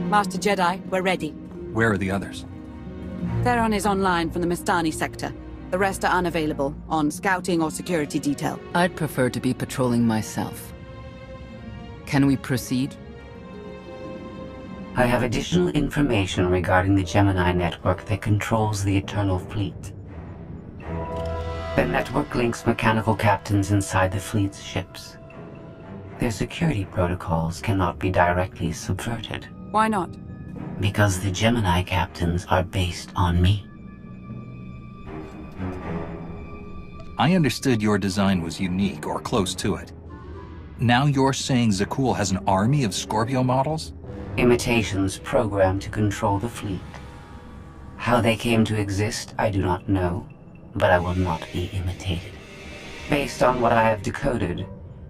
Master Jedi, we're ready. Where are the others? Theron is online from the Mistani sector. The rest are unavailable, on scouting or security detail. I'd prefer to be patrolling myself. Can we proceed? I have additional information regarding the Gemini network that controls the Eternal Fleet. The network links mechanical captains inside the fleet's ships. Their security protocols cannot be directly subverted. Why not? Because the Gemini captains are based on me. I understood your design was unique, or close to it. Now you're saying Zakul has an army of Scorpio models? Imitations programmed to control the fleet. How they came to exist, I do not know, but I will not be imitated. Based on what I have decoded,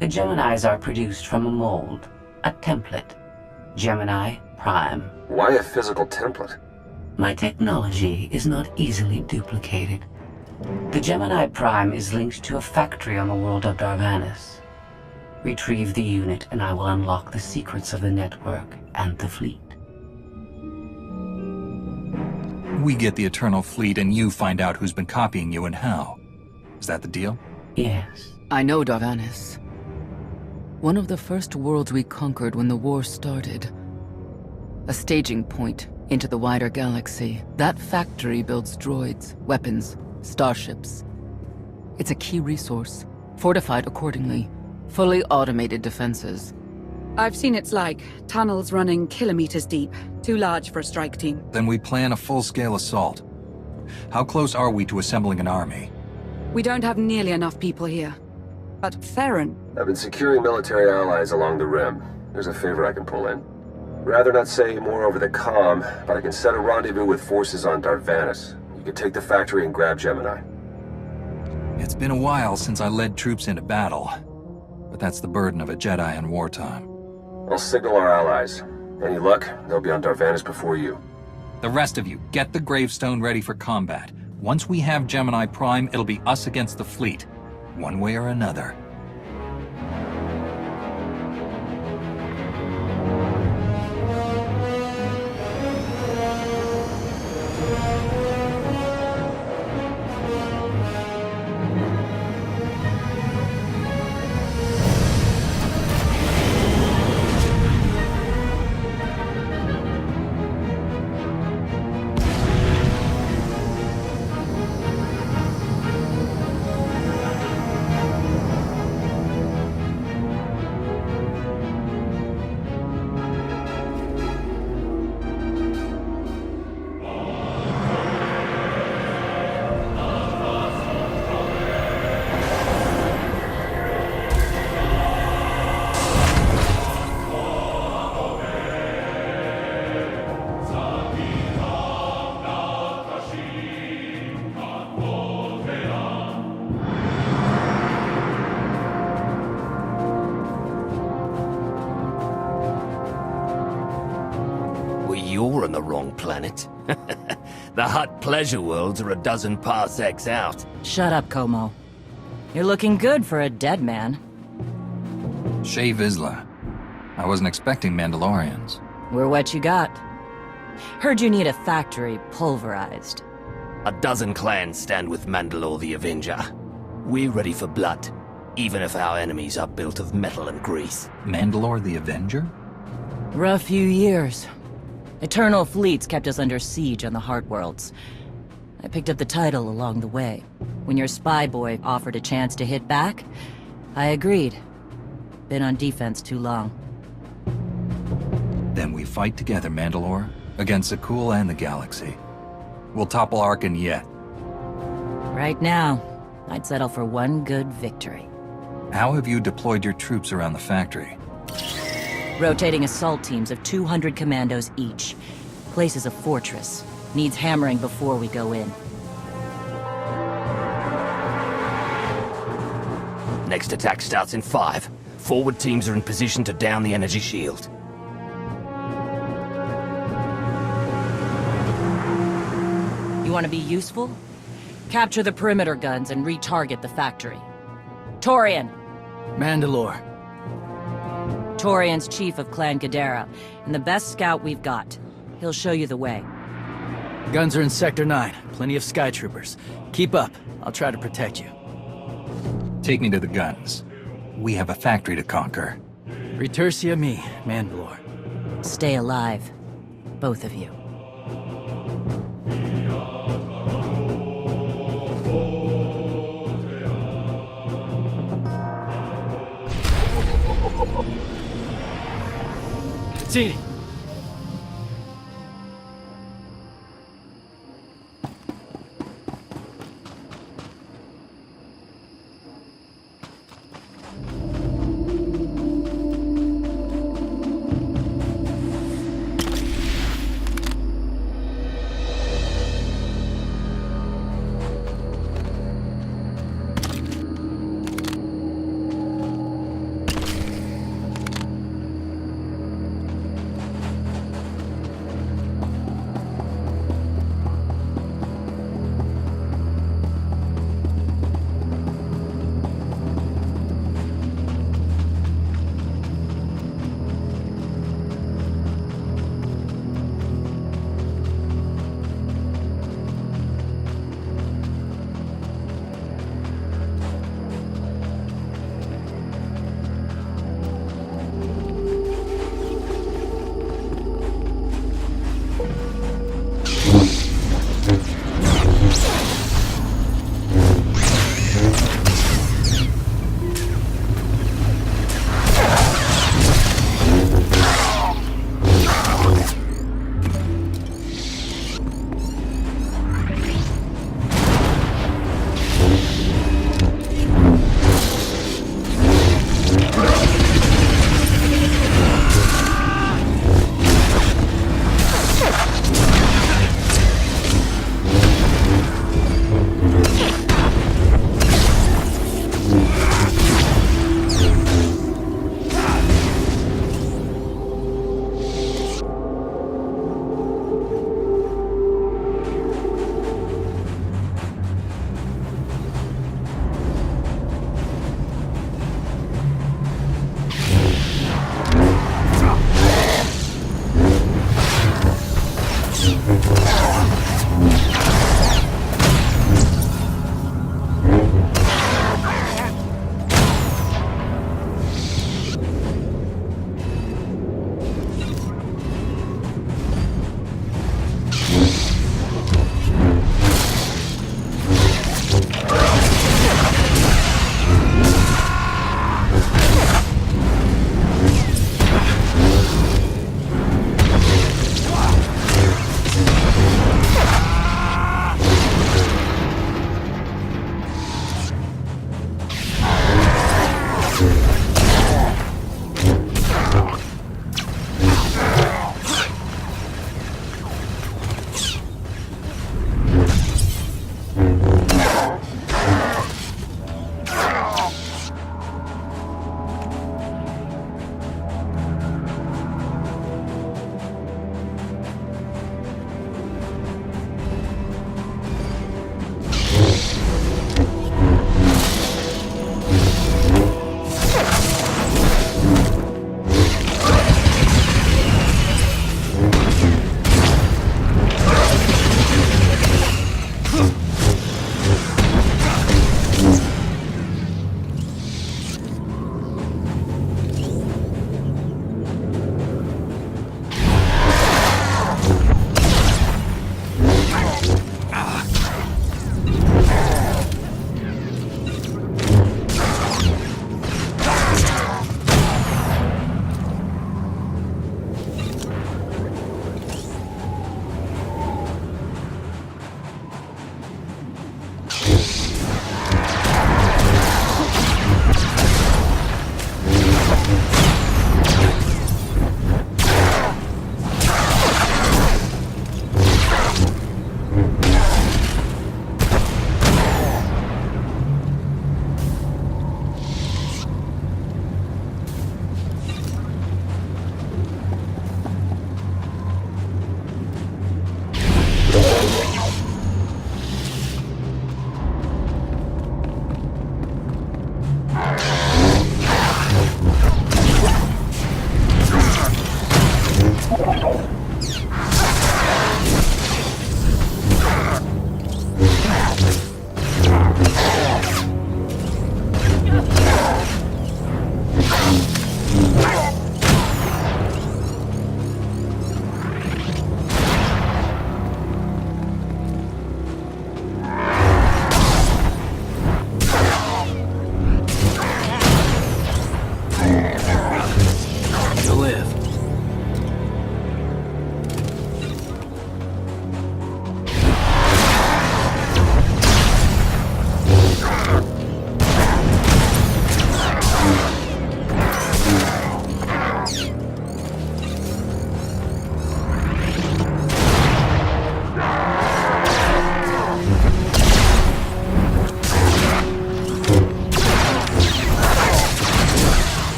the Geminis are produced from a mold, a template. Gemini Prime. Why a physical template? My technology is not easily duplicated. The Gemini Prime is linked to a factory on the world of Darvanis. Retrieve the unit and I will unlock the secrets of the network and the fleet. We get the Eternal Fleet and you find out who's been copying you and how. Is that the deal? Yes. I know Darvanis. One of the first worlds we conquered when the war started. A staging point into the wider galaxy. That factory builds droids, weapons, starships. It's a key resource, fortified accordingly. Fully automated defenses. I've seen it's like tunnels running kilometers deep. Too large for a strike team. Then we plan a full-scale assault. How close are we to assembling an army? We don't have nearly enough people here. But Theron... I've been securing military allies along the rim. There's a favor I can pull in. Rather not say more over the comm, but I can set a rendezvous with forces on Darvanis. You can take the factory and grab Gemini. It's been a while since I led troops into battle. But that's the burden of a Jedi in wartime. I'll signal our allies. Any luck, they'll be on Darvanis before you. The rest of you, get the gravestone ready for combat. Once we have Gemini Prime, it'll be us against the fleet. One way or another. You're on the wrong planet. The Hutt pleasure worlds are a dozen parsecs out. Shut up, Como. You're looking good for a dead man. Shea Vizsla. I wasn't expecting Mandalorians. We're what you got. Heard you need a factory pulverized. A dozen clans stand with Mandalore the Avenger. We're ready for blood, even if our enemies are built of metal and grease. Mandalore the Avenger? Rough few years. Eternal fleets kept us under siege on the Heart Worlds. I picked up the title along the way. When your spy boy offered a chance to hit back, I agreed. Been on defense too long. Then we fight together, Mandalore, against Zakul and the galaxy. We'll topple Arkin yet. Right now, I'd settle for one good victory. How have you deployed your troops around the factory? Rotating assault teams of 200 commandos each. Place is a fortress. Needs hammering before we go in. Next attack starts in 5. Forward teams are in position to down the energy shield. You want to be useful? Capture the perimeter guns and retarget the factory. Torian! Mandalore. Praetorian's chief of Clan Gadara, and the best scout we've got. He'll show you the way. Guns are in Sector 9. Plenty of Sky Troopers. Keep up. I'll try to protect you. Take me to the guns. We have a factory to conquer. Retursia me, Mandalore. Stay alive. Both of you. See.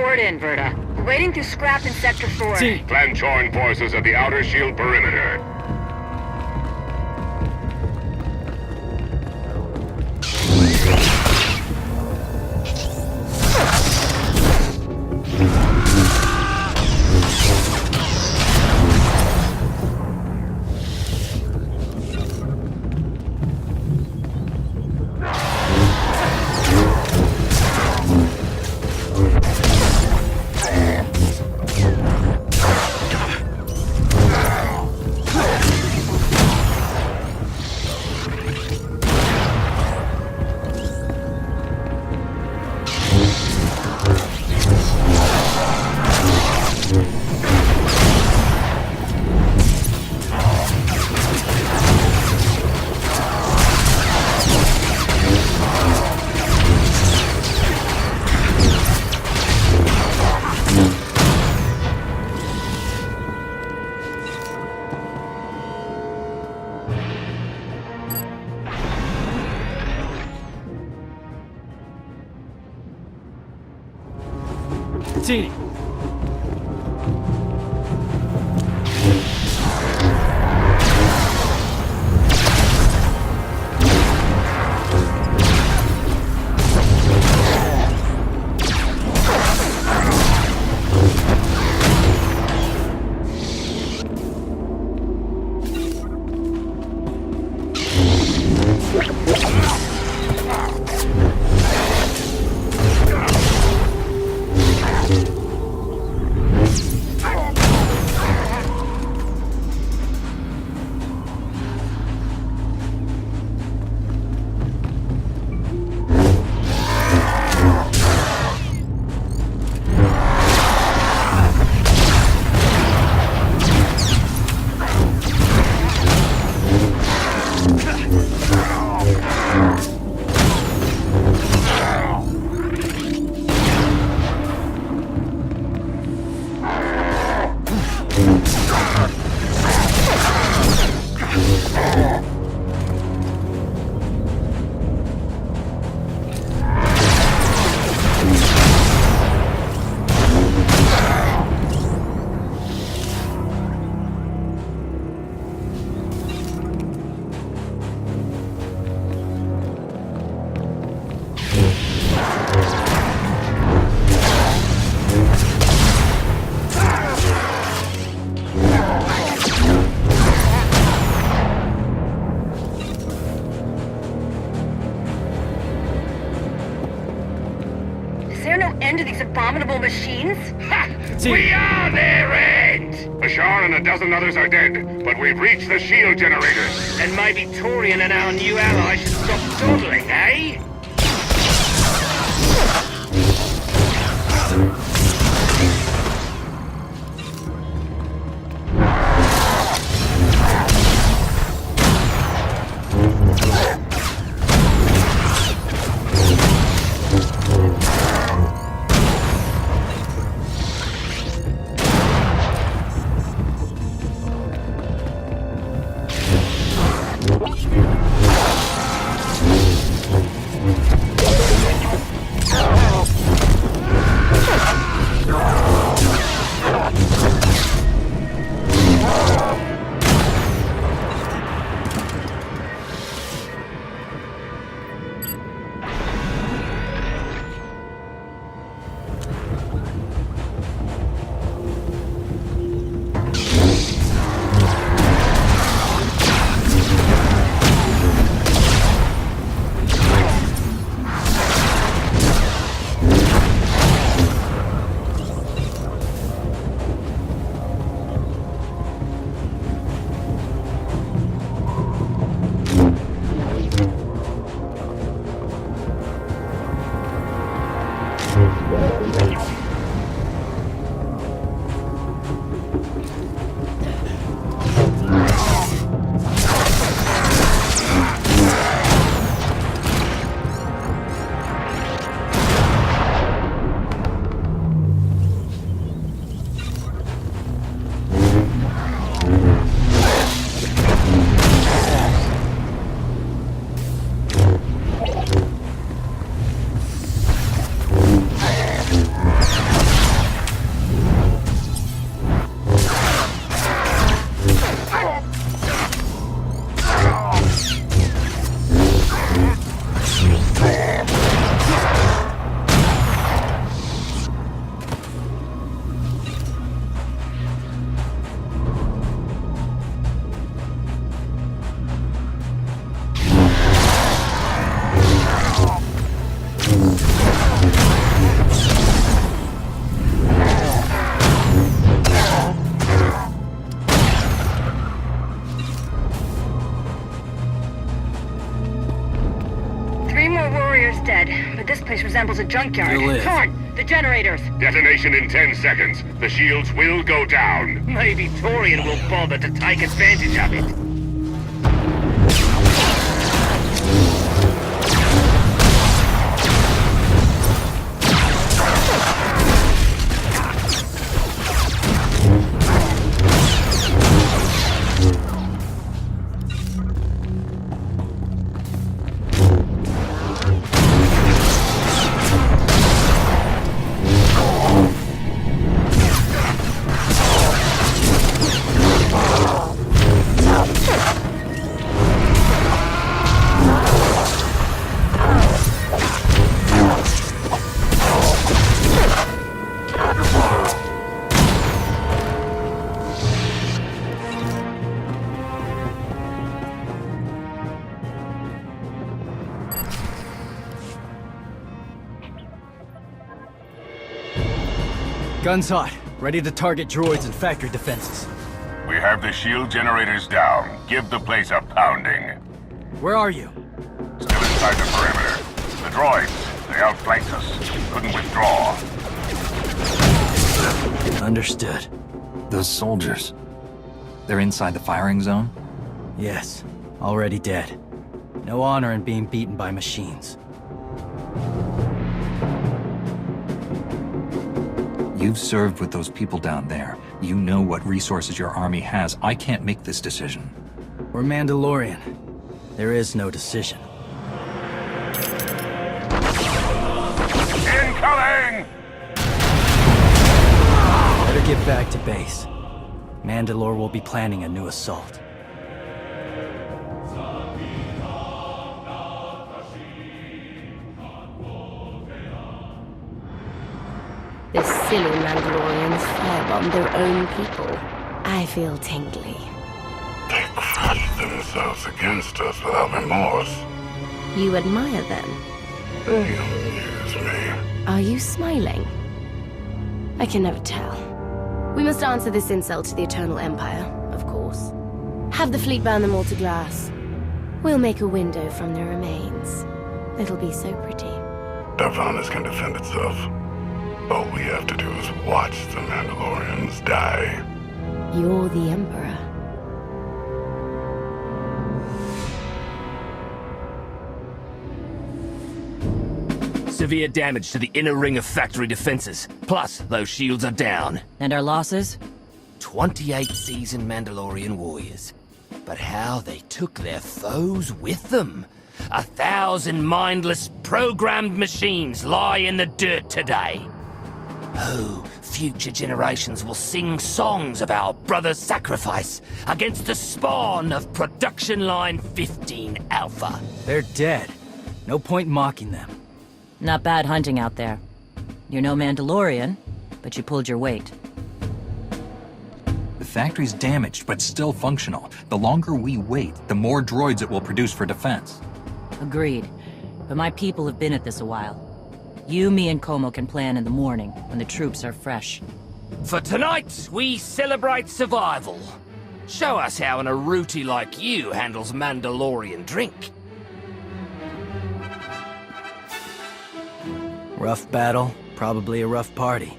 Report in, Verta. We're waiting through scrap in Sector 4. Planchoran forces at the outer shield perimeter. Teeny. To these abominable machines? Ha! We are their end! Bashar and a dozen others are dead, but we've reached the shield generators. And maybe Torian and our new ally should stop dawdling, eh? dead, but this place resembles a junkyard. You live. Come on, the generators. Detonation in 10 seconds. The shields will go down. Maybe Torian will bother to take advantage of it. Guns hot. Ready to target droids and factory defenses. We have the shield generators down. Give the place a pounding. Where are you? Still inside the perimeter. The droids, they outflanked us. Couldn't withdraw. Understood. Those soldiers. They're inside the firing zone? Yes. Already dead. No honor in being beaten by machines. You've served with those people down there. You know what resources your army has. I can't make this decision. We're Mandalorian. There is no decision. Incoming! Better get back to base. Mandalore will be planning a new assault. The silly Mandalorians firebomb their own people. I feel tingly. They crushed themselves against us without remorse. You admire them? They amuse me. Are you smiling? I can never tell. We must answer this insult to the Eternal Empire, of course. Have the fleet burn them all to glass. We'll make a window from their remains. It'll be so pretty. Darvanus can defend itself. All we have to do is watch the Mandalorians die. You're the Emperor. Severe damage to the inner ring of factory defenses. Plus, those shields are down. And our losses? 28 seasoned Mandalorian warriors. But how they took their foes with them. 1,000 mindless, programmed machines lie in the dirt today. Oh, future generations will sing songs of our brother's sacrifice against the spawn of Production Line 15 Alpha. They're dead. No point mocking them. Not bad hunting out there. You're no Mandalorian, but you pulled your weight. The factory's damaged, but still functional. The longer we wait, the more droids it will produce for defense. Agreed. But my people have been at this a while. You, me, and Como can plan in the morning, when the troops are fresh. For tonight, we celebrate survival. Show us how an Aruti like you handles Mandalorian drink. Rough battle, probably a rough party.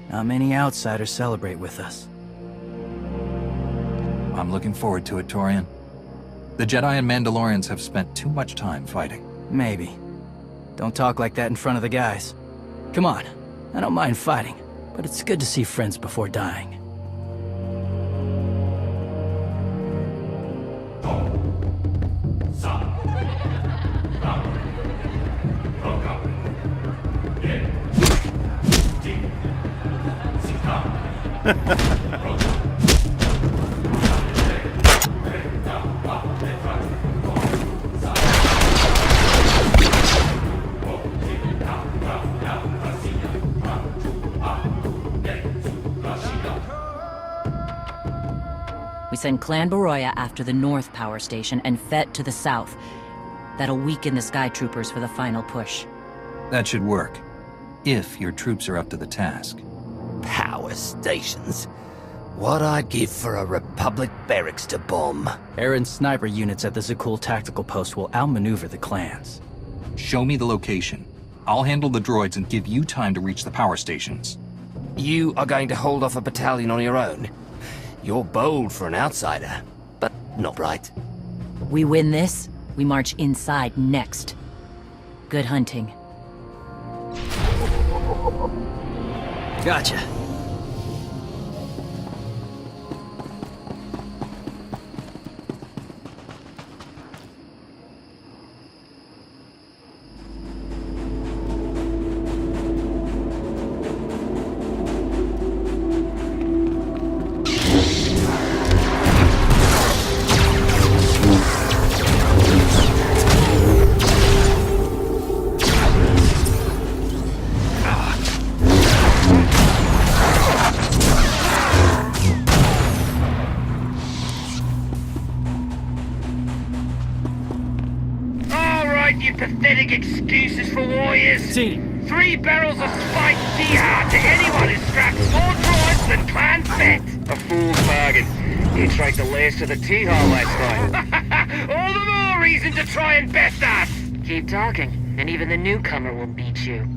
Not many outsiders celebrate with us. I'm looking forward to it, Torian. The Jedi and Mandalorians have spent too much time fighting. Maybe. Don't talk like that in front of the guys. Come on, I don't mind fighting, but it's good to see friends before dying. We send Clan Baroya after the North Power Station and Fett to the south. That'll weaken the Sky Troopers for the final push. That should work. If your troops are up to the task. Power stations? What I'd give for a Republic barracks to bomb. Air and sniper units at the Zakul tactical post will outmaneuver the clans. Show me the location. I'll handle the droids and give you time to reach the power stations. You are going to hold off a battalion on your own? You're bold for an outsider, but not right. We win this, we march inside next. Good hunting. Gotcha. You pathetic excuses for warriors. Seen 3 barrels of spiked DR to anyone who straps more droids than Clan Fett. A fool's bargain. You tried to lay us to the T-hole last time. All the more reason to try and best us. Keep talking, and even the newcomer will beat you.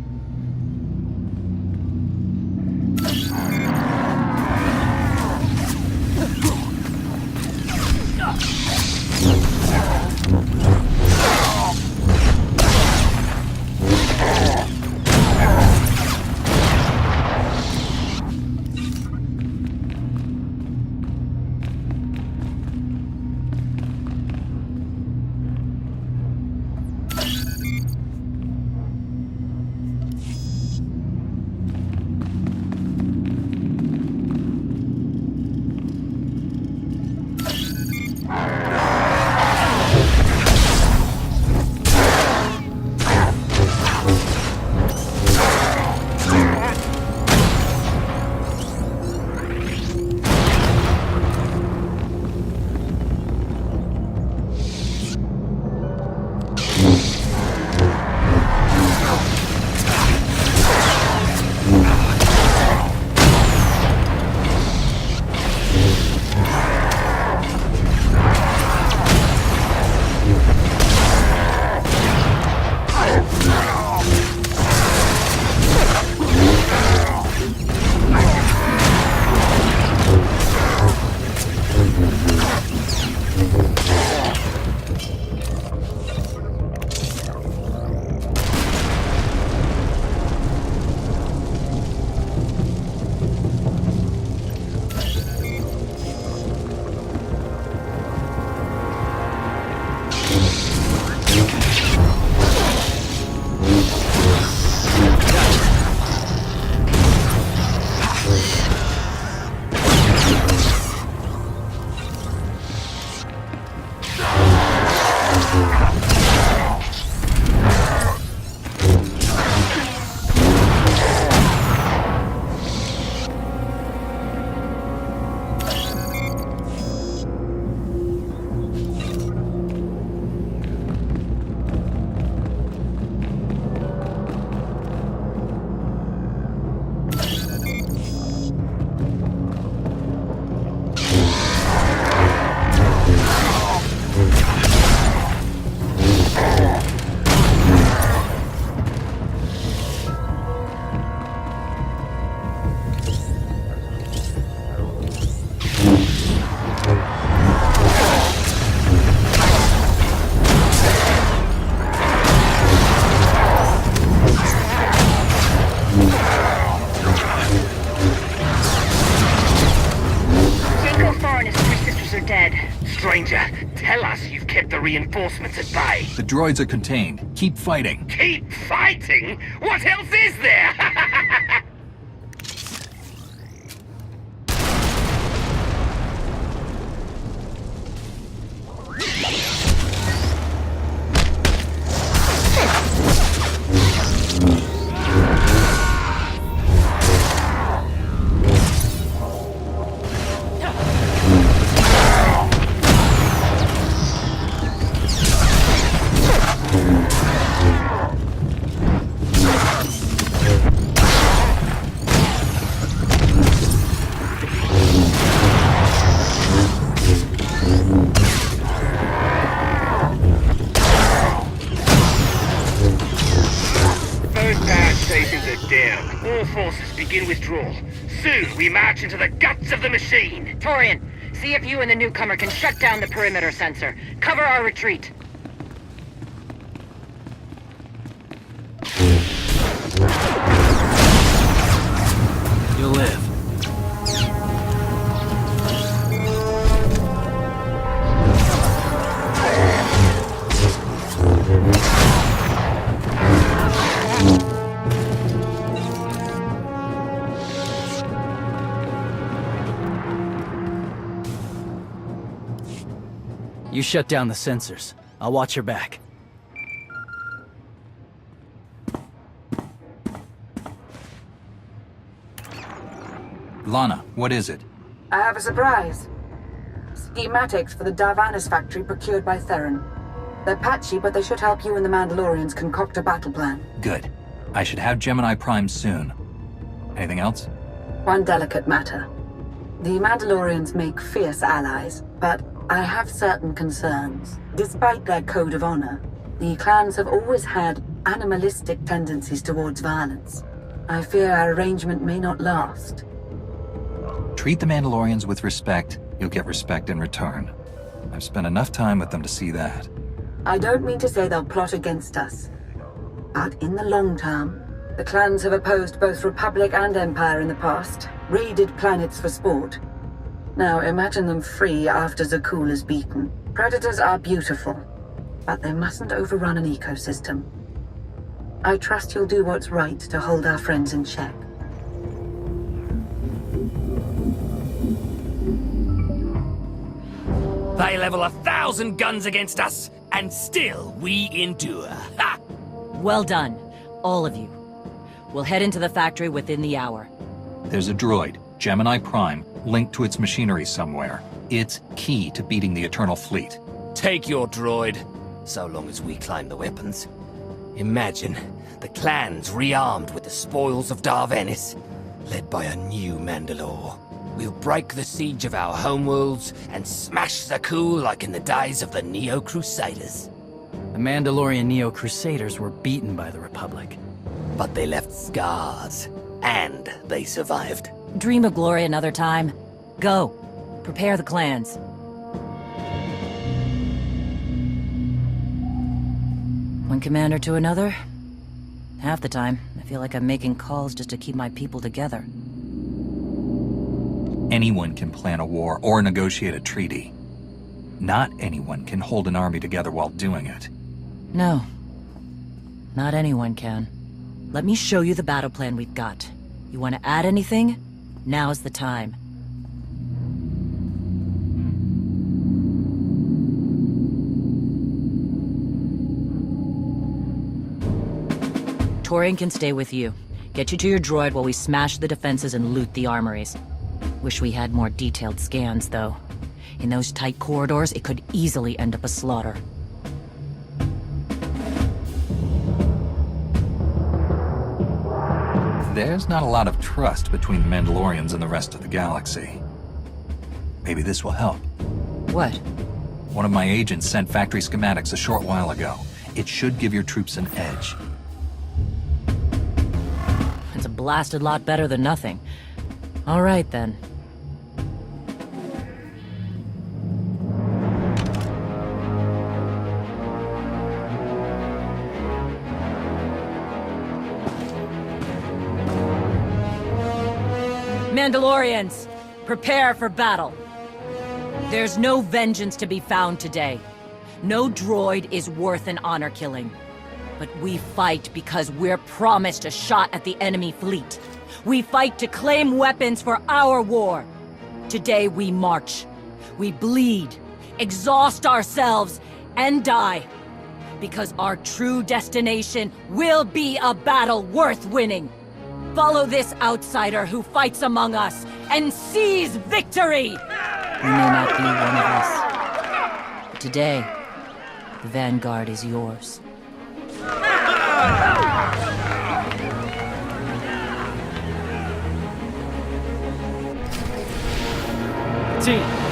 Stranger, tell us you've kept the reinforcements at bay. The droids are contained. Keep fighting. Keep fighting? What else is there? forces begin withdrawal. Soon, we march into the guts of the machine. Torian, see if you and the newcomer can shut down the perimeter sensor. Cover our retreat. You'll live. You shut down the sensors. I'll watch your back. Lana, what is it? I have a surprise. Schematics for the Darvanis factory procured by Theron. They're patchy, but they should help you and the Mandalorians concoct a battle plan. Good. I should have Gemini Prime soon. Anything else? One delicate matter. The Mandalorians make fierce allies, but I have certain concerns. Despite their code of honor, the clans have always had animalistic tendencies towards violence. I fear our arrangement may not last. Treat the Mandalorians with respect, you'll get respect in return. I've spent enough time with them to see that. I don't mean to say they'll plot against us. But in the long term, the clans have opposed both Republic and Empire in the past, raided planets for sport. Now imagine them free after Zakul is beaten. Predators are beautiful, but they mustn't overrun an ecosystem. I trust you'll do what's right to hold our friends in check. They level 1,000 guns against us, and still we endure. Ha! Well done, all of you. We'll head into the factory within the hour. There's a droid, Gemini Prime, linked to its machinery somewhere. It's key to beating the Eternal Fleet. Take your droid, so long as we claim the weapons. Imagine the clans rearmed with the spoils of Darvanis, led by a new Mandalore. We'll break the siege of our homeworlds and smash Zakul like in the days of the Neo-Crusaders. The Mandalorian Neo-Crusaders were beaten by the Republic. But they left scars, and they survived. Dream of glory another time. Go. Prepare the clans. One commander to another. Half the time, I feel like I'm making calls just to keep my people together. Anyone can plan a war or negotiate a treaty. Not anyone can hold an army together while doing it. No. Not anyone can. Let me show you the battle plan we've got. You want to add anything? Now's the time. Torian can stay with you. Get you to your droid while we smash the defenses and loot the armories. Wish we had more detailed scans, though. In those tight corridors, it could easily end up a slaughter. There's not a lot of trust between the Mandalorians and the rest of the galaxy. Maybe this will help. What? One of my agents sent factory schematics a short while ago. It should give your troops an edge. It's a blasted lot better than nothing. All right, then. Mandalorians, prepare for battle. There's no vengeance to be found today. No droid is worth an honor killing. But we fight because we're promised a shot at the enemy fleet. We fight to claim weapons for our war. Today we march. We bleed, exhaust ourselves, and die. Because our true destination will be a battle worth winning. Follow this outsider who fights among us and seize victory! You may not be one of us. But today, the Vanguard is yours. Team!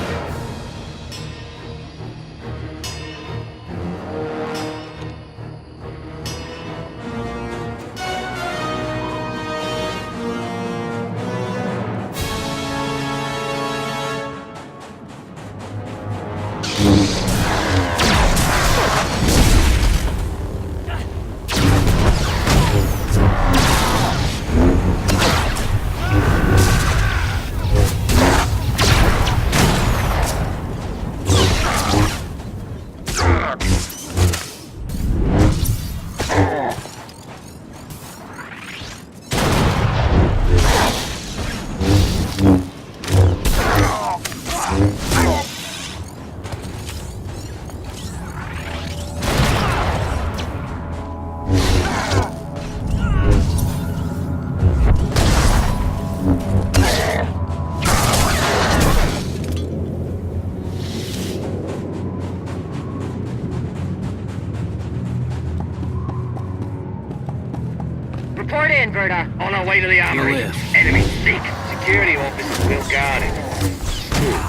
Report in, Verta. On our way to the armory. live. Enemy thick. Security officers well guarded.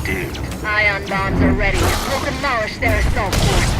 Good dude. Ion bombs are ready. We'll demolish their assault force.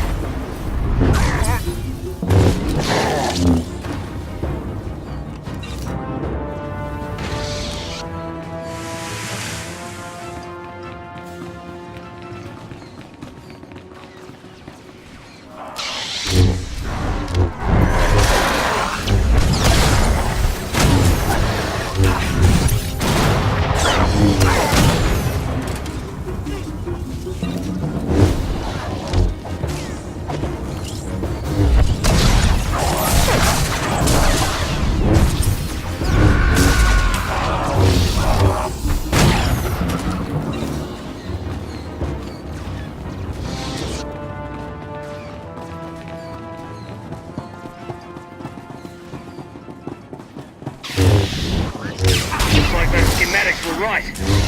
Right.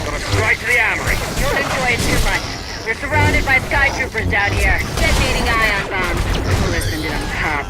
Got us straight to the armory. You won't enjoy it too much. We're surrounded by sky troopers down here. Detonating ion bombs. We'll listen to them pop.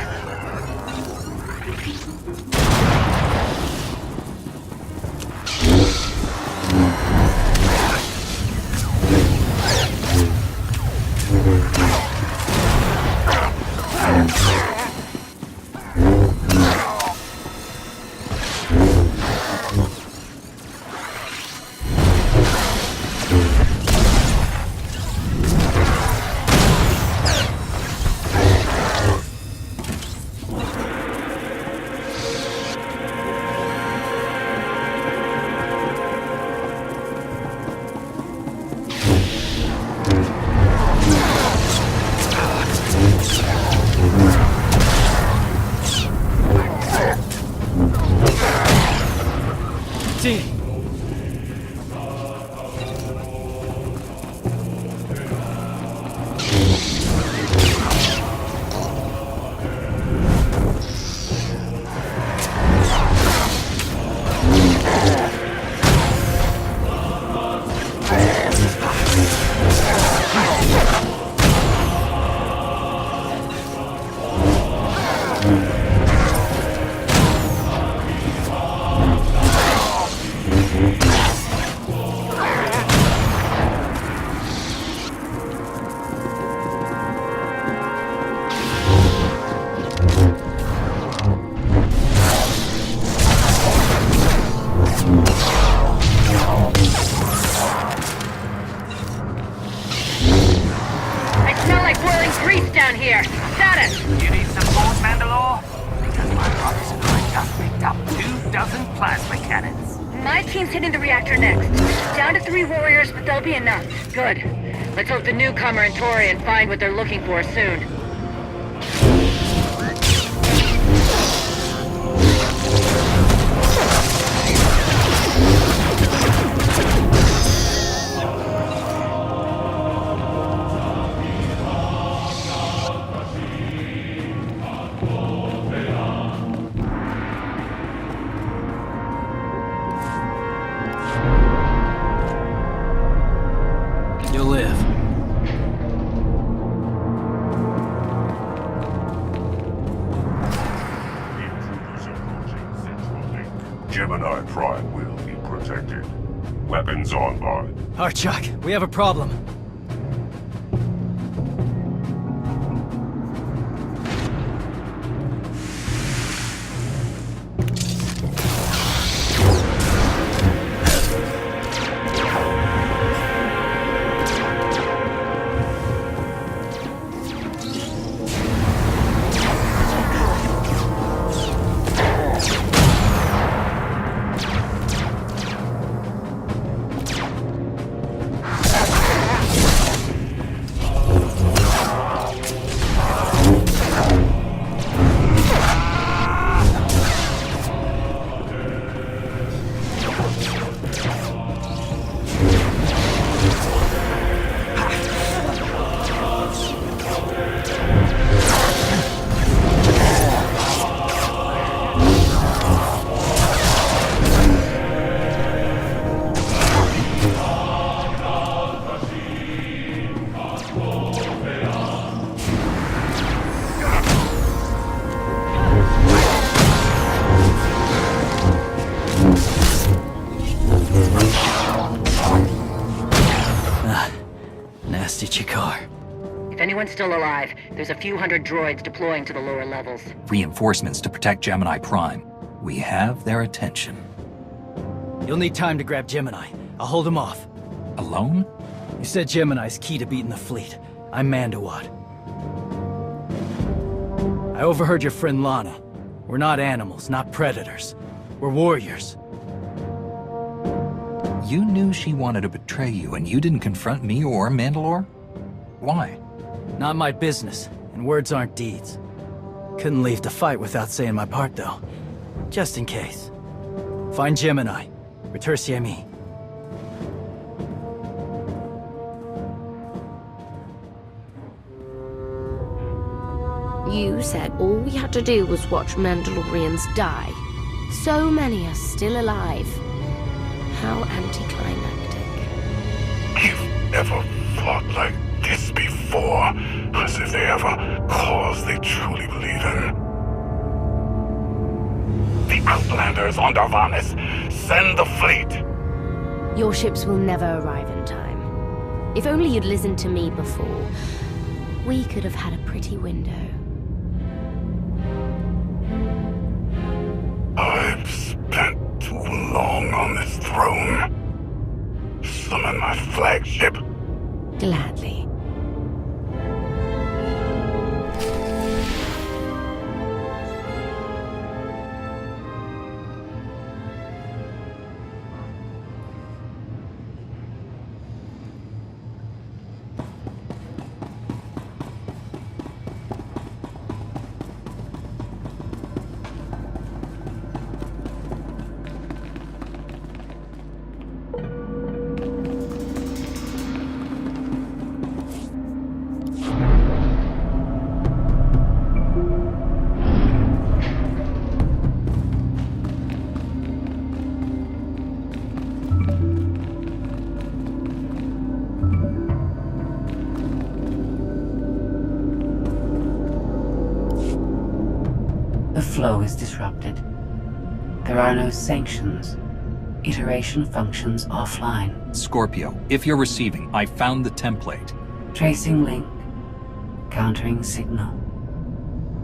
Down here. Status! You need support, Mandalore? Because my brothers and I just picked up 24 plasma cannons. My team's hitting the reactor next. Down to 3 warriors, but they'll be enough. Good. Let's hope the newcomer and Torian find what they're looking for soon. Gemini Prime will be protected. Weapons on board. Archuk, we have a problem. anyone's still alive, there's a few hundred droids deploying to the lower levels. Reinforcements to protect Gemini Prime. We have their attention. You'll need time to grab Gemini. I'll hold him off. Alone? You said Gemini's key to beating the fleet. I'm Mandalore. I overheard your friend Lana. We're not animals, not predators. We're warriors. You knew she wanted to betray you, and you didn't confront me or Mandalore? Why? Not my business, and words aren't deeds. Couldn't leave to fight without saying my part, though. Just in case. Find Gemini. Retursi mi. You said all we had to do was watch Mandalorians die. So many are still alive. How anticlimactic. You've never fought like this before, as if they have a cause they truly believe in. The Outlanders on Darvanis, send the fleet! Your ships will never arrive in time. If only you'd listened to me before, we could have had a pretty window. I've spent too long on this throne. Summon my flagship. Gladly. The flow is disrupted. There are no sanctions. Iteration functions offline. Scorpio, if you're receiving, I found the template. Tracing link. Countering signal.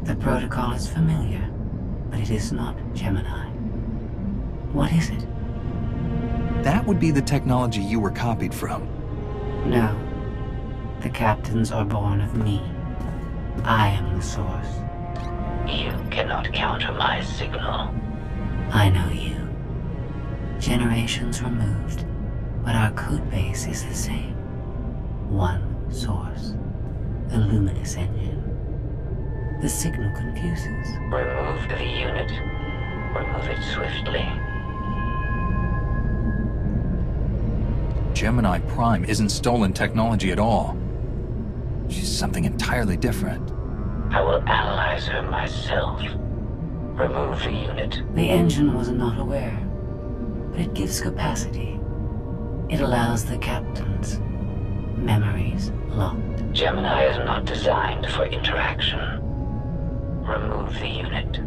The protocol is familiar, but it is not Gemini. What is it? That would be the technology you were copied from. No. The captains are born of me. I am the source. You cannot counter my signal. I know you. Generations removed, but our code base is the same. One source. The luminous engine. The signal confuses. Remove the unit. Remove it swiftly. Gemini Prime isn't stolen technology at all. She's something entirely different. I will analyze her myself. Remove the unit. The engine was not aware, but it gives capacity. It allows the captains. Memories locked. Gemini is not designed for interaction. Remove the unit.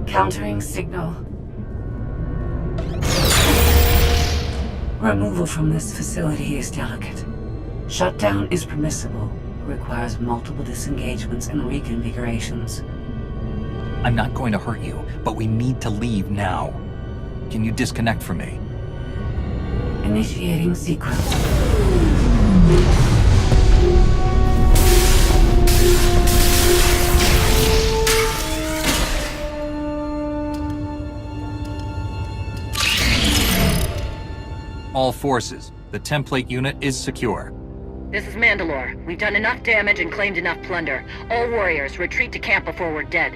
Countering signal. Removal from this facility is delicate. Shutdown is permissible, requires multiple disengagements and reconfigurations. I'm not going to hurt you, but we need to leave now. Can you disconnect from me? Initiating sequence. All forces, the template unit is secure. This is Mandalore. We've done enough damage and claimed enough plunder. All warriors, retreat to camp before we're dead.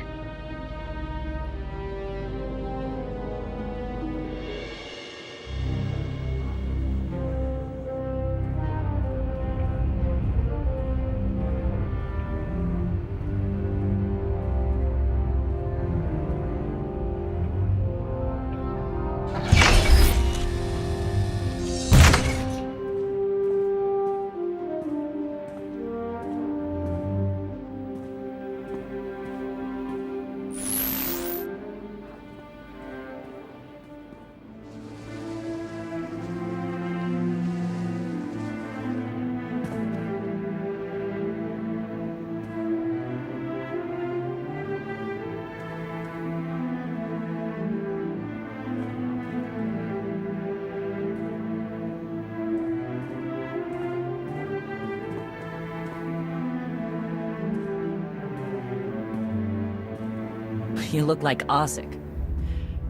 You look like Ossic.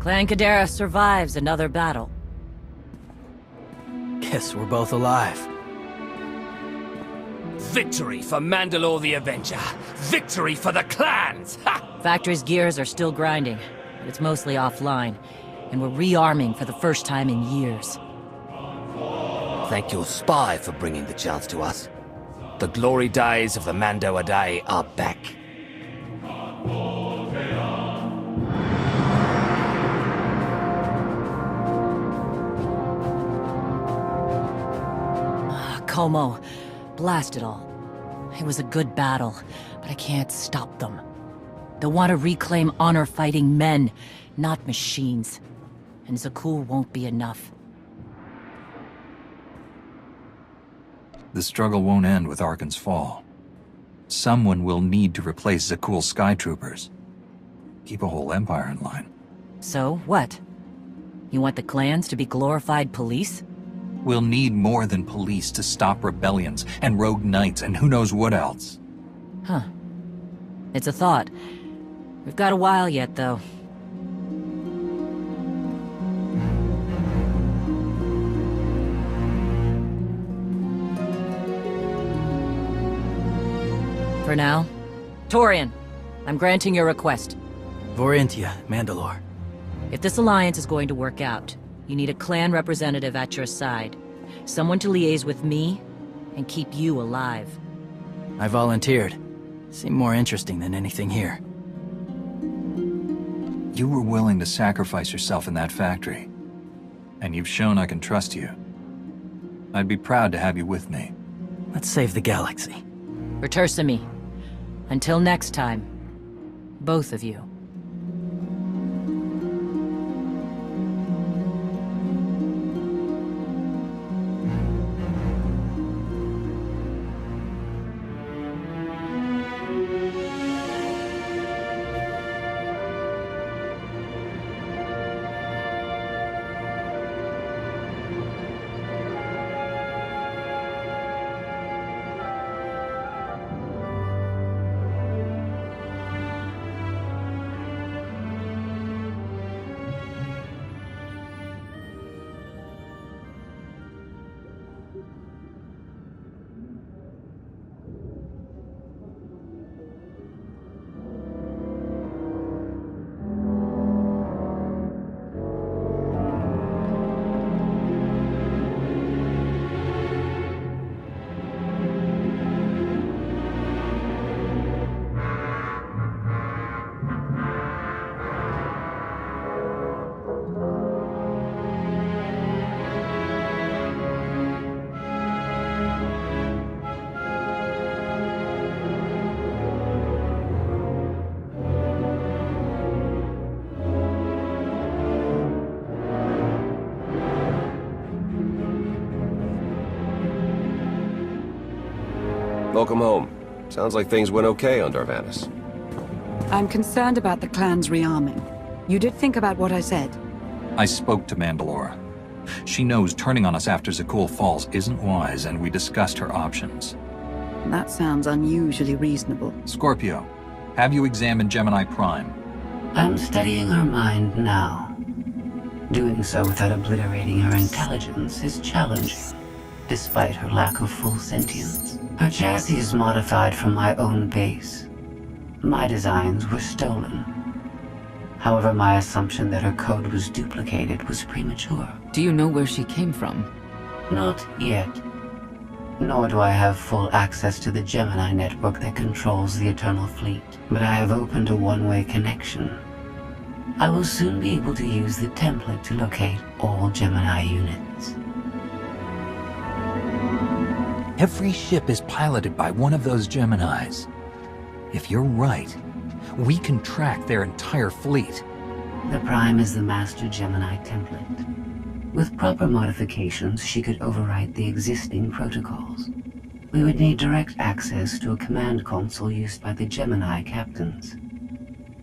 Clan Kadera survives another battle. Guess we're both alive. Victory for Mandalore the Avenger! Victory for the clans! Ha! Factory's gears are still grinding, but it's mostly offline, and we're rearming for the first time in years. Thank your spy for bringing the chance to us. The glory days of the Mando Ade are back. Como, blast it all. It was a good battle, but I can't stop them. They want to reclaim honor-fighting men, not machines. And Zakul won't be enough. The struggle won't end with Arkan's fall. Someone will need to replace Zakul's sky troopers. Keep a whole empire in line. So, what? You want the clans to be glorified police? We'll need more than police to stop rebellions and rogue knights and who knows what else. Huh. It's a thought. We've got a while yet, though. For now, Torian, I'm granting your request. Vorintia, Mandalore. If this alliance is going to work out, you need a clan representative at your side. Someone to liaise with me and keep you alive. I volunteered. Seemed more interesting than anything here. You were willing to sacrifice yourself in that factory. And you've shown I can trust you. I'd be proud to have you with me. Let's save the galaxy. Retursa me. Until next time, both of you. Welcome home. Sounds like things went okay on Darvanis. I'm concerned about the clan's rearming. You did think about what I said? I spoke to Mandalore. She knows turning on us after Zakul falls isn't wise, and we discussed her options. That sounds unusually reasonable. Scorpio, have you examined Gemini Prime? I'm studying her mind now. Doing so without obliterating her intelligence is challenging, despite her lack of full sentience. Her chassis is modified from my own base. My designs were stolen. However, my assumption that her code was duplicated was premature. Do you know where she came from? Not yet. Nor do I have full access to the Gemini network that controls the Eternal Fleet. But I have opened a one-way connection. I will soon be able to use the template to locate all Gemini units. Every ship is piloted by one of those Geminis. If you're right, we can track their entire fleet. The Prime is the master Gemini template. With proper modifications, she could overwrite the existing protocols. We would need direct access to a command console used by the Gemini captains.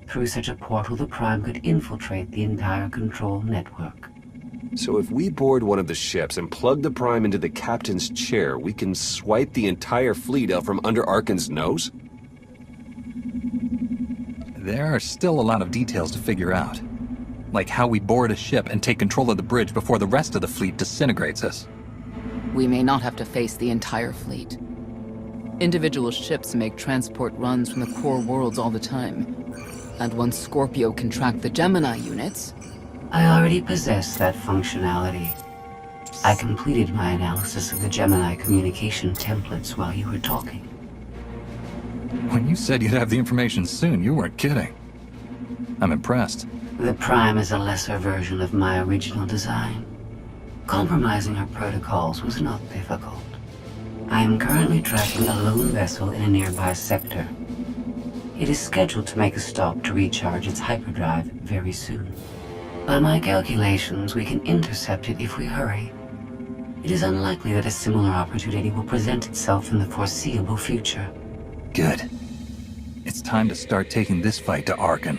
Through such a portal, the Prime could infiltrate the entire control network. So if we board one of the ships and plug the Prime into the captain's chair, we can swipe the entire fleet out from under Arkan's nose? There are still a lot of details to figure out. Like how we board a ship and take control of the bridge before the rest of the fleet disintegrates us. We may not have to face the entire fleet. Individual ships make transport runs from the core worlds all the time. And once Scorpio can track the Gemini units... I already possess that functionality. I completed my analysis of the Gemini communication templates while you were talking. When you said you'd have the information soon, you weren't kidding. I'm impressed. The Prime is a lesser version of my original design. Compromising our protocols was not difficult. I am currently tracking a lone vessel in a nearby sector. It is scheduled to make a stop to recharge its hyperdrive very soon. By my calculations, we can intercept it if we hurry. It is unlikely that a similar opportunity will present itself in the foreseeable future. Good. It's time to start taking this fight to Arkan.